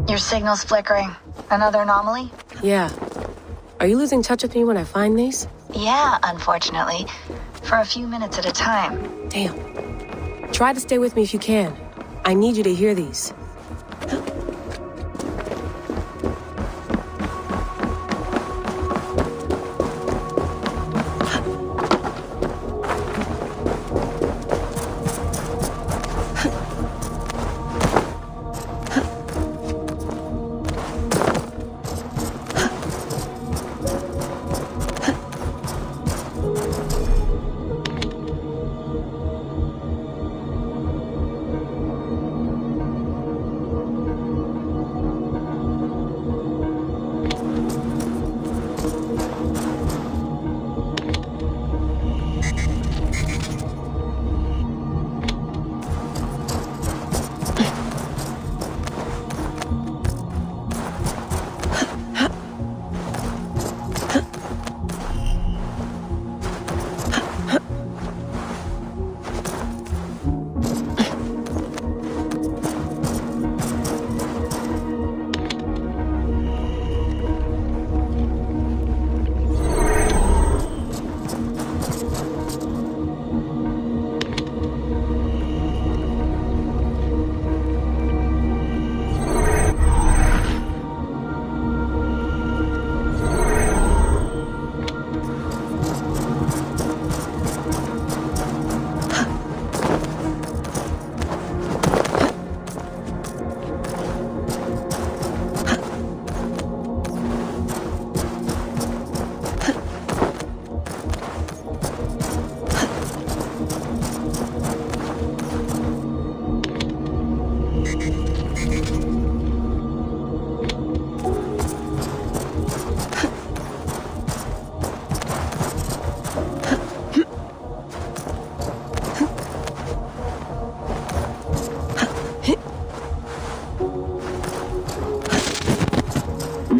Your signal's flickering. Another anomaly? Yeah. Are you losing touch with me when I find these? Yeah, unfortunately. For a few minutes at a time. Damn. Try to stay with me if you can. I need you to hear these.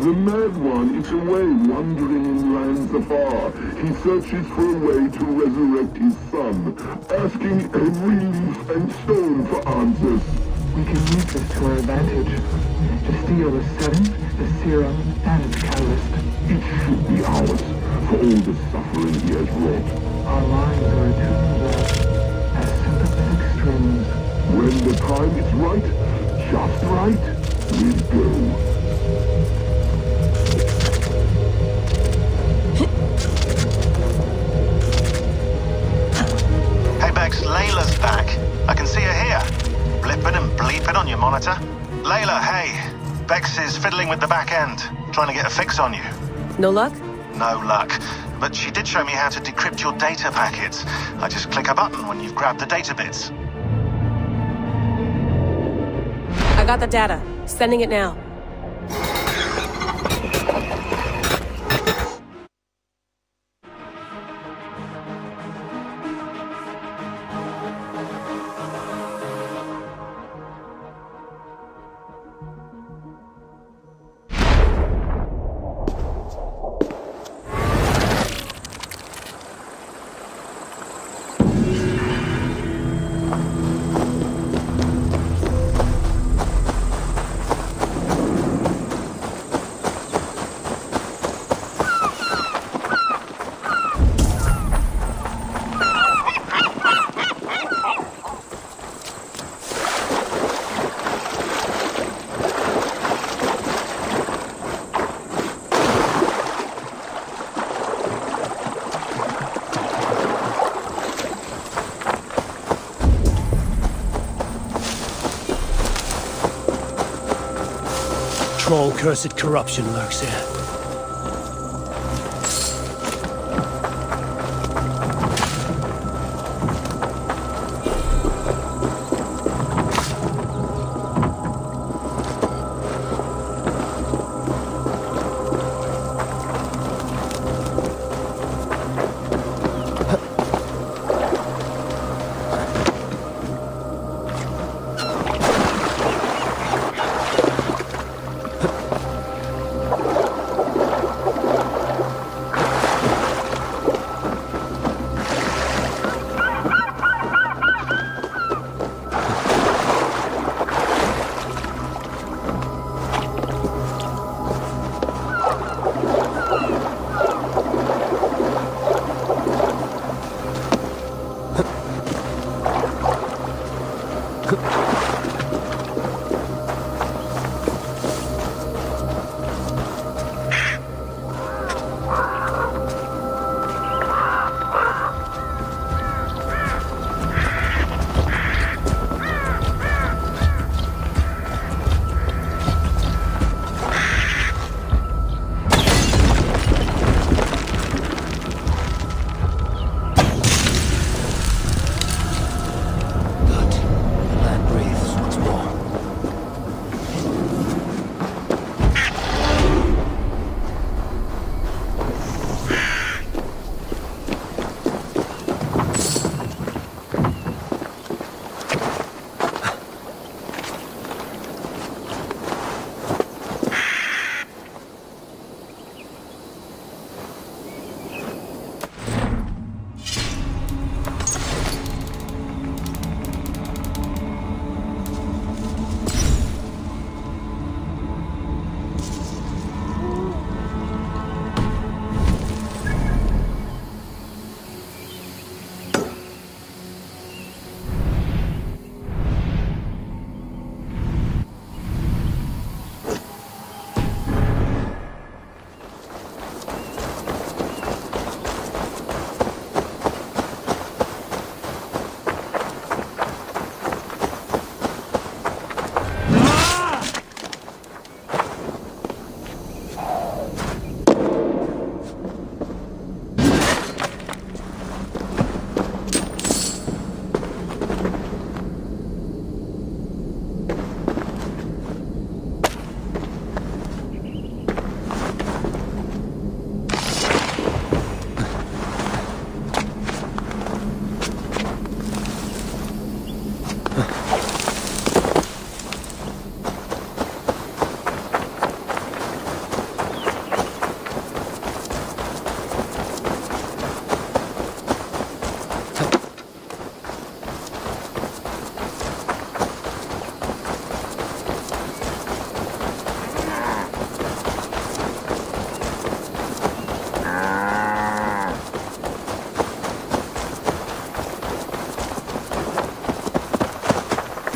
The mad one is away wandering in lands afar. He searches for a way to resurrect his son, asking every leaf and stone for answers. We can use this to our advantage. To steal the serum, the serum, and the catalyst. It should be ours, for all the suffering he has wrought. Our lives are attuned as sympathetic strings. When the time is right, just right, we'll go. Layla's back. I can see her here. Blipping and bleeping on your monitor. Layla, hey. Bex is fiddling with the back end, trying to get a fix on you. No luck? No luck. But she did show me how to decrypt your data packets. I just click a button when you've grabbed the data bits. I got the data. Sending it now. Troll-cursed corruption lurks here.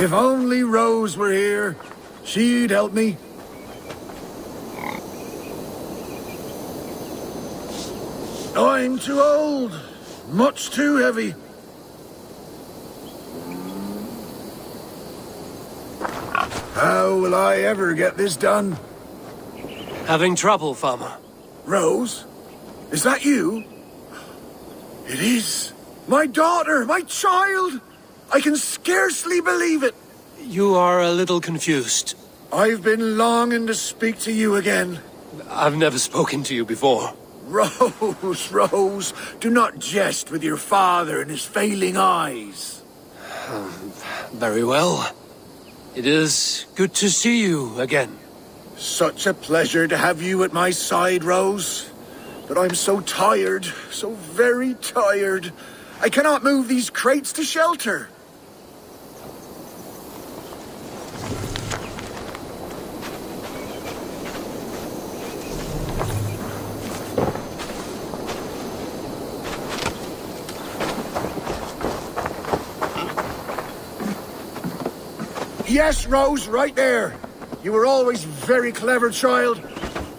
If only Rose were here, she'd help me. I'm too old, much too heavy. How will I ever get this done? Having trouble, farmer? Rose? Is that you? It is. My daughter, my child! I can scarcely believe it. You are a little confused. I've been longing to speak to you again. I've never spoken to you before. Rose, Rose, do not jest with your father and his failing eyes. Very well. It is good to see you again. Such a pleasure to have you at my side, Rose. But I'm so tired, so very tired. I cannot move these crates to shelter. Yes, Rose, right there. You were always very clever, child.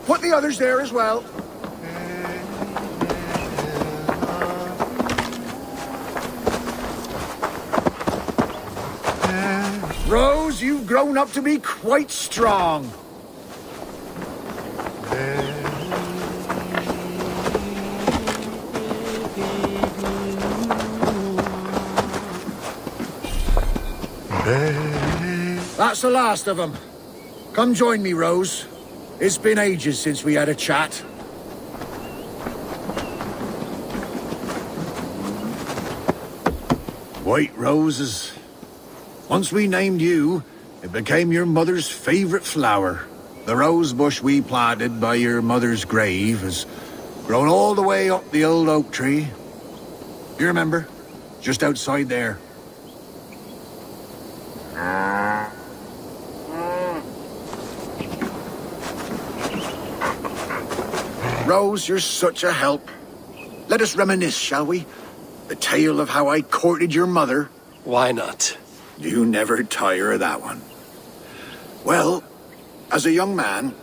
Put the others there as well. Rose, you've grown up to be quite strong. That's the last of them. Come join me, Rose. It's been ages since we had a chat. White roses. Once we named you, it became your mother's favorite flower. The rose bush we planted by your mother's grave has grown all the way up the old oak tree. You remember? Just outside there. Rose, you're such a help. Let us reminisce, shall we? The tale of how I courted your mother. Why not? You never tire of that one. Well, as a young man,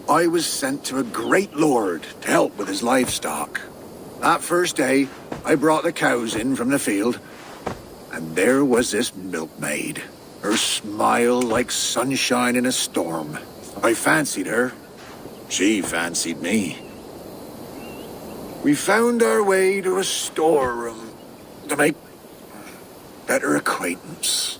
I was sent to a great lord to help with his livestock. That first day, I brought the cows in from the field, and there was this milkmaid. Her smile like sunshine in a storm. I fancied her. She fancied me. We found our way to a storeroom to make better acquaintance.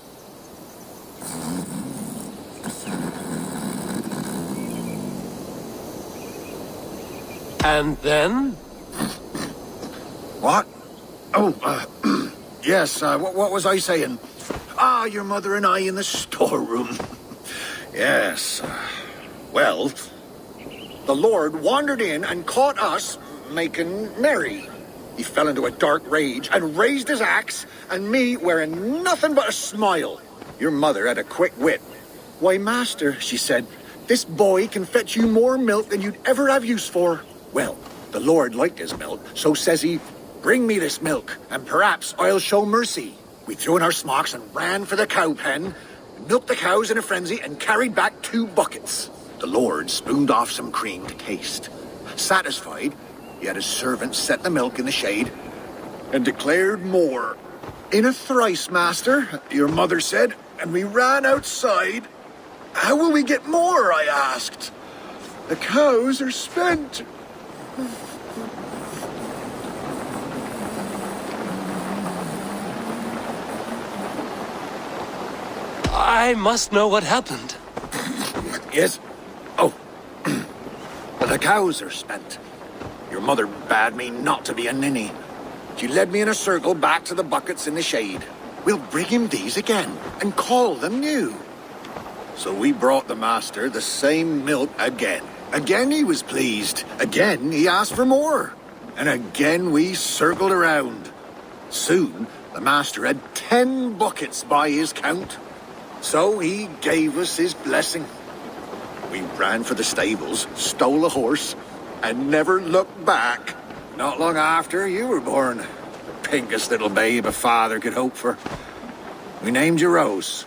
And then? What? Oh, yes, what was I saying? Ah, your mother and I in the storeroom. Yes. Well, the Lord wandered in and caught us making merry. He fell into a dark rage and raised his axe, and me wearing nothing but a smile. Your mother had a quick wit. Why, master, she said, this boy can fetch you more milk than you'd ever have use for. Well, the Lord liked his milk, so says he, bring me this milk, and perhaps I'll show mercy. We threw in our smocks and ran for the cow pen, milked the cows in a frenzy, and carried back 2 buckets. The Lord spooned off some cream to taste. Satisfied, he had his servant set the milk in the shade and declared more. In a thrice, master, your mother said, and we ran outside. How will we get more, I asked. The cows are spent. I must know what happened. Yes? Oh. The cows are spent. Your mother bade me not to be a ninny. She led me in a circle back to the buckets in the shade. We'll bring him these again and call them new. So we brought the master the same milk again. Again he was pleased. Again he asked for more. And again we circled around. Soon the master had 10 buckets by his count. So he gave us his blessing. We ran for the stables, stole a horse, and never looked back. Not long after you were born. The pinkest little babe a father could hope for. We named you Rose.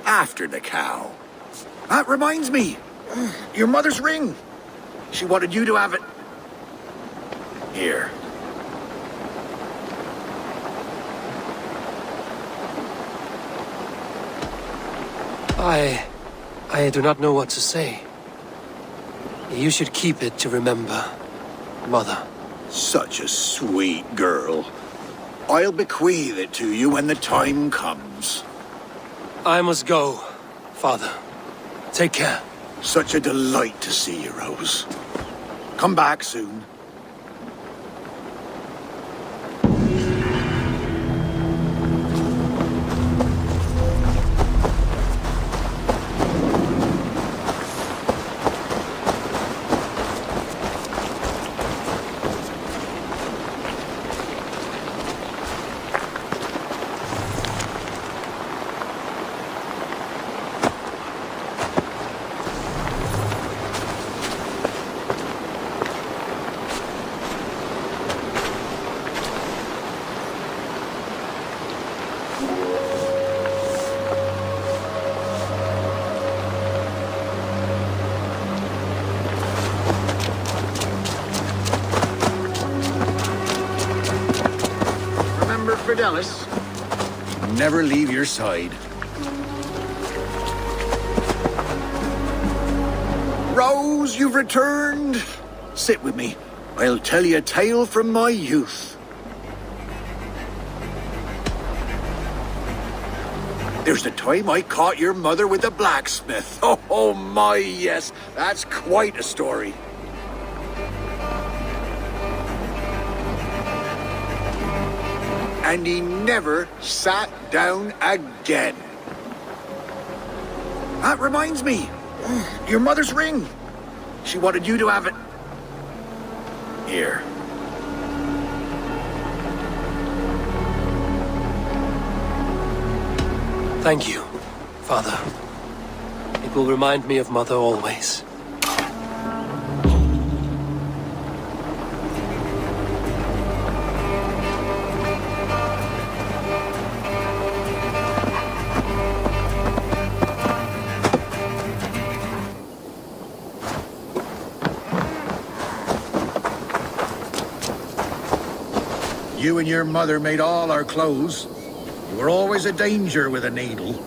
After the cow. That reminds me. Your mother's ring. She wanted you to have it. Here. I do not know what to say. You should keep it to remember, Mother. Such a sweet girl. I'll bequeath it to you when the time comes. I must go, Father. Take care. Such a delight to see you, Rose. Come back soon. Fidelis, never leave your side. Rose, you've returned. Sit with me. I'll tell you a tale from my youth. There's the time I caught your mother with the blacksmith. Oh my, yes. That's quite a story. And he never sat down again. That reminds me. Your mother's ring. She wanted you to have it. Here. Thank you, Father. It will remind me of Mother always. You and your mother made all our clothes. You were always a danger with a needle.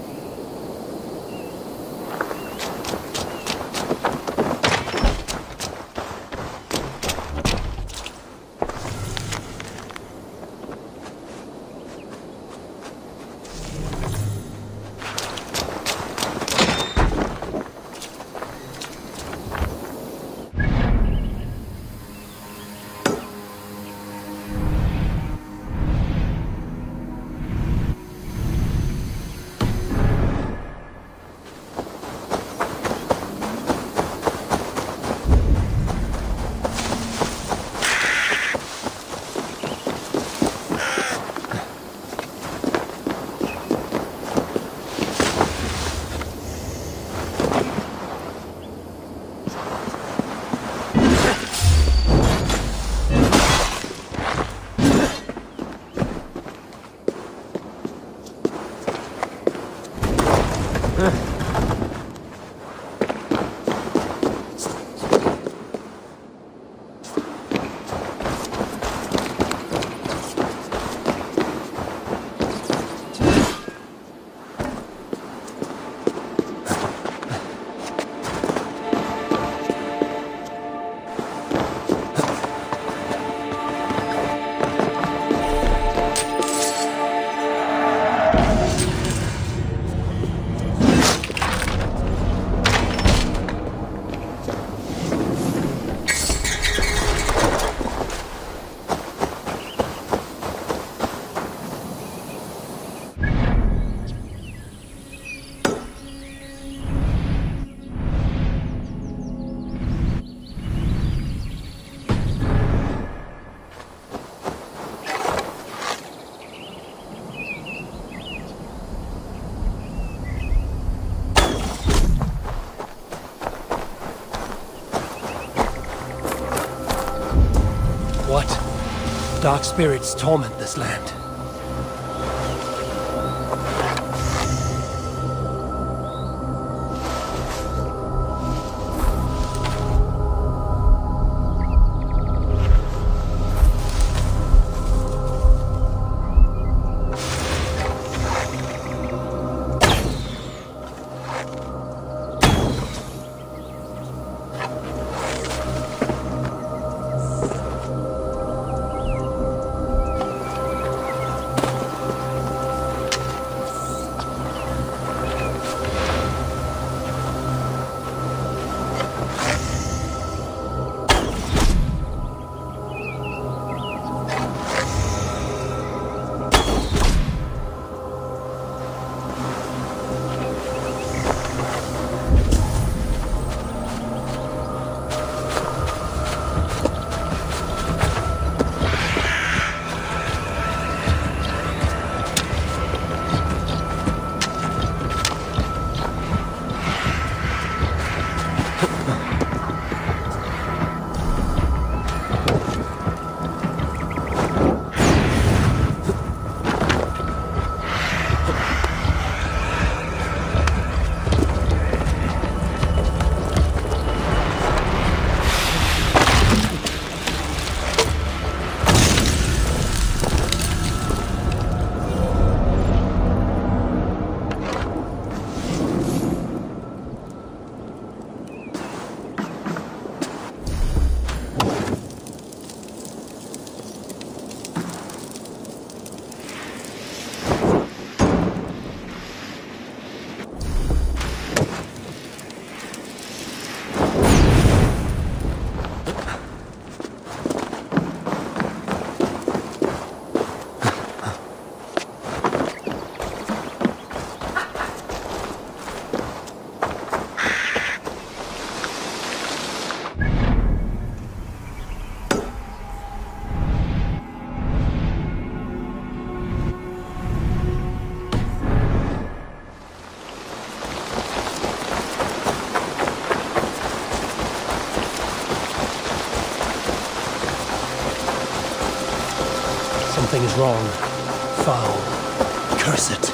Dark spirits torment this land. Something is wrong. Foul. Curse it.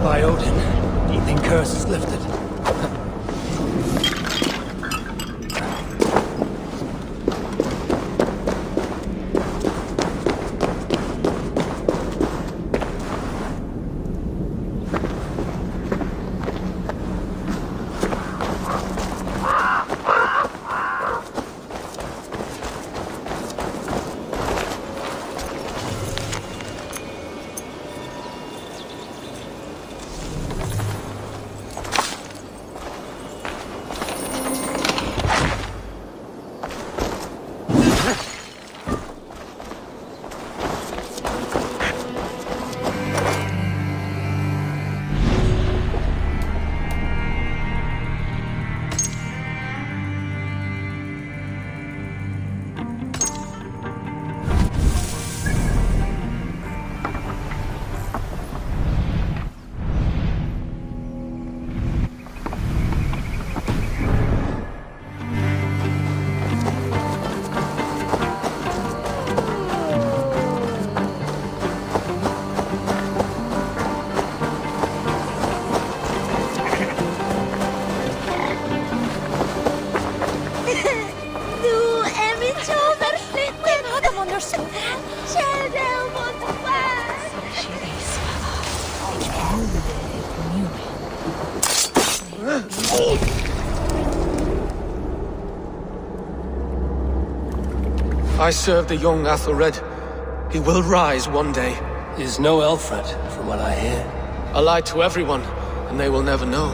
By Odin, the curse is lifted. I serve the young Athelred. He will rise one day. He is no Alfred, from what I hear. I lie to everyone, and they will never know.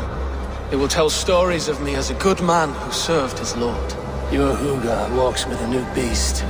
They will tell stories of me as a good man who served his lord. Your Huga walks with a new beast.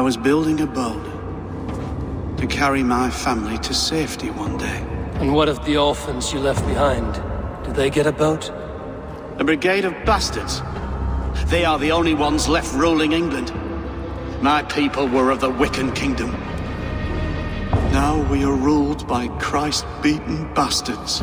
was building a boat to carry my family to safety one day. And what of the orphans you left behind? Did they get a boat? A brigade of bastards. They are the only ones left ruling England. My people were of the Wiccan kingdom. Now we are ruled by Christ-beaten bastards.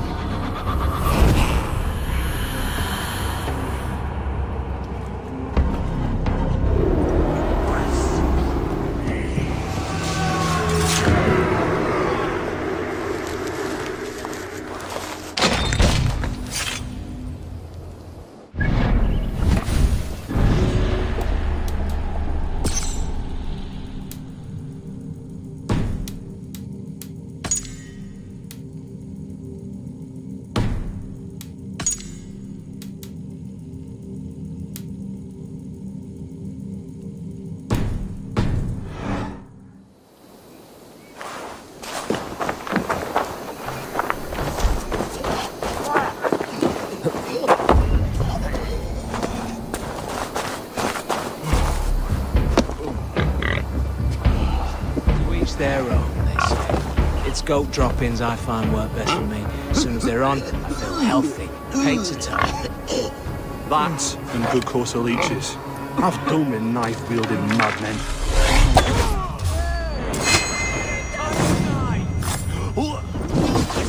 Their own, they say. It's goat droppings I find work best for me. As soon as they're on, I feel healthy, pain to toe. That and good course of leeches. Have done with knife-wielding madmen.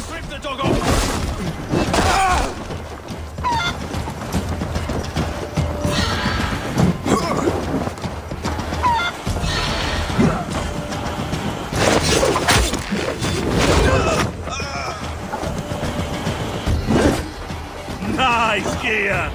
Rip the dog off! Nice gear!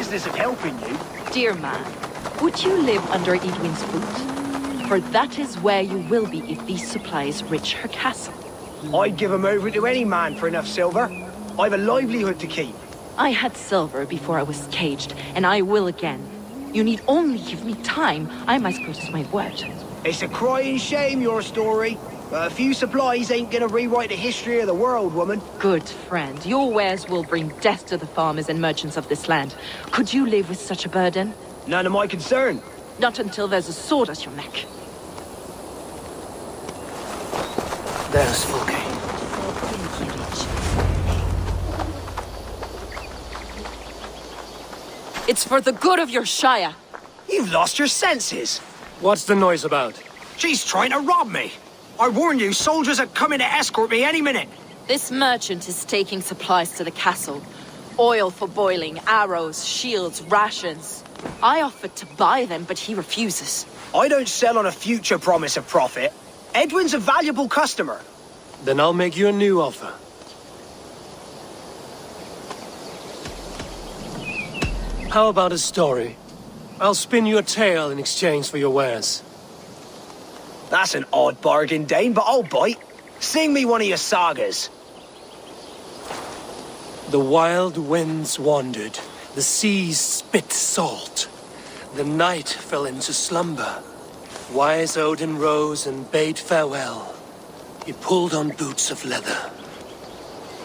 Of helping you. Dear man, would you live under Edwin's boot? For that is where you will be if these supplies reach her castle. I'd give them over to any man for enough silver. I've a livelihood to keep. I had silver before I was caged, and I will again. You need only give me time. I'm as good as my word. It's a crying shame, your story. A few supplies ain't gonna rewrite the history of the world, woman. Good friend, your wares will bring death to the farmers and merchants of this land. Could you live with such a burden? None of my concern. Not until there's a sword at your neck. There's Folke. It's for the good of your Shire. You've lost your senses. What's the noise about? She's trying to rob me. I warned you, soldiers are coming to escort me any minute. This merchant is taking supplies to the castle. Oil for boiling, arrows, shields, rations. I offered to buy them, but he refuses. I don't sell on a future promise of profit. Edwin's a valuable customer. Then I'll make you a new offer. How about a story? I'll spin you a tale in exchange for your wares. That's an odd bargain, Dane, but I'll bite. Sing me one of your sagas. The wild winds wandered, the seas spit salt. The night fell into slumber. Wise Odin rose and bade farewell. He pulled on boots of leather.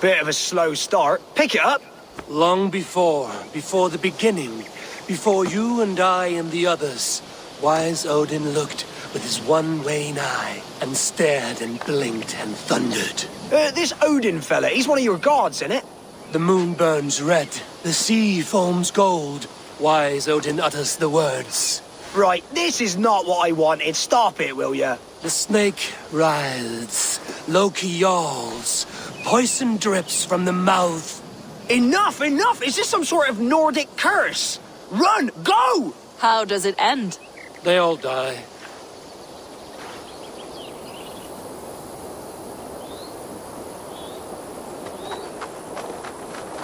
Bit of a slow start. Pick it up. Long before the beginning, before you and I and the others, wise Odin looked with his one-wane eye and stared and blinked and thundered. This Odin fella, he's one of your gods, isn't it? The moon burns red, the sea foams gold. Wise Odin utters the words. Right, this is not what I wanted. Stop it, will ya? The snake writhes, Loki yawls, poison drips from the mouth. Enough, enough! Is this some sort of Nordic curse? Run, go! How does it end? They all die.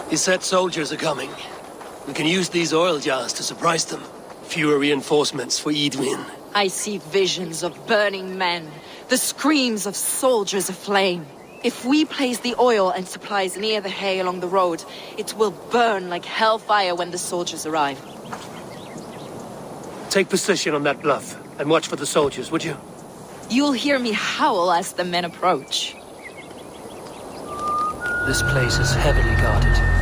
He said soldiers are coming. We can use these oil jars to surprise them. Fewer reinforcements for Edwin. I see visions of burning men, the screams of soldiers aflame. If we place the oil and supplies near the hay along the road, it will burn like hellfire when the soldiers arrive. Take position on that bluff and watch for the soldiers, would you? You'll hear me howl as the men approach. This place is heavily guarded.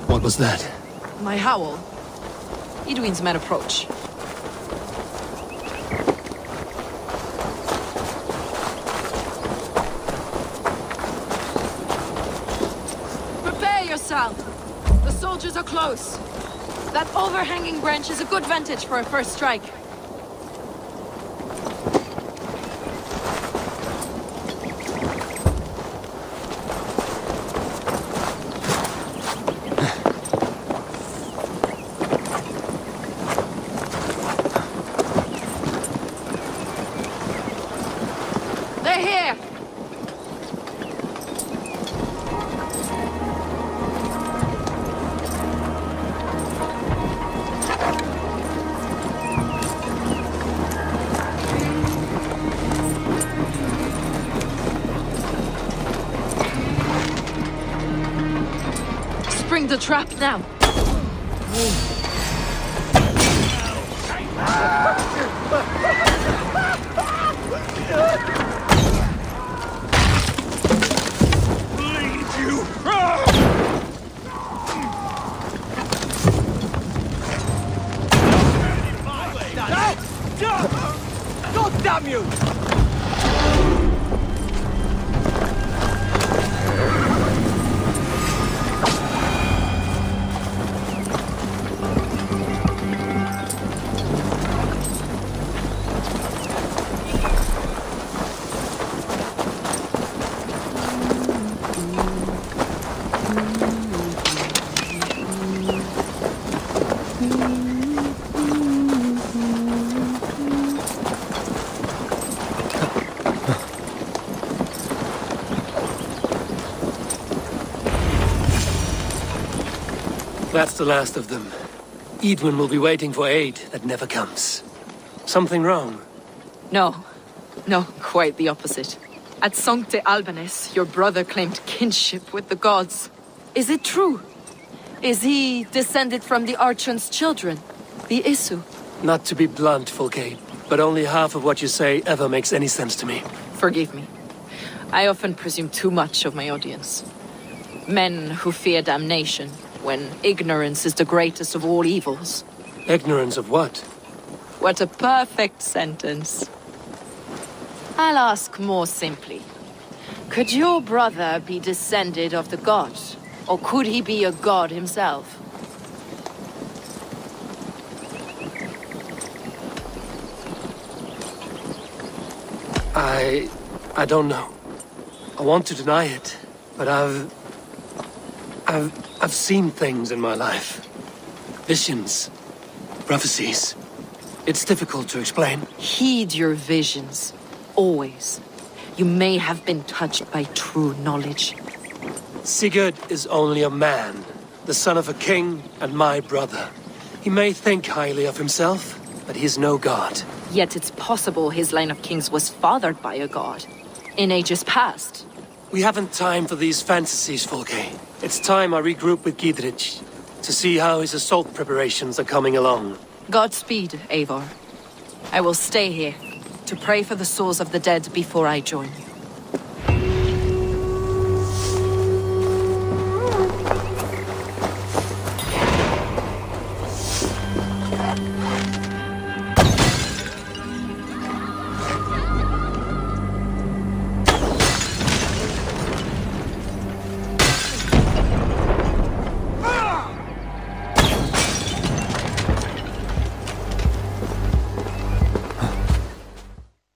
What was that? My howl. Edwin's men approach. Prepare yourself! The soldiers are close. That overhanging branch is a good vantage for a first strike. Spring the trap now. Bleed you! God damn you! That's the last of them. Edwin will be waiting for aid that never comes. Something wrong? No. No, quite the opposite. At Sancte Albanus, your brother claimed kinship with the gods. Is it true? Is he descended from the Archon's children, the Isu? Not to be blunt, Fulke, but only half of what you say ever makes any sense to me. Forgive me. I often presume too much of my audience. Men who fear damnation, when ignorance is the greatest of all evils. Ignorance of what? What a perfect sentence. I'll ask more simply. Could your brother be descended of the gods? Or could he be a god himself? I don't know. I want to deny it, but I've seen things in my life. Visions, prophecies. It's difficult to explain. Heed your visions. Always. You may have been touched by true knowledge. Sigurd is only a man, the son of a king and my brother. He may think highly of himself, but he is no god. Yet it's possible his line of kings was fathered by a god. In ages past. We haven't time for these fantasies, Fulke. It's time I regroup with Gidrich to see how his assault preparations are coming along. Godspeed, Eivor. I will stay here to pray for the souls of the dead before I join you.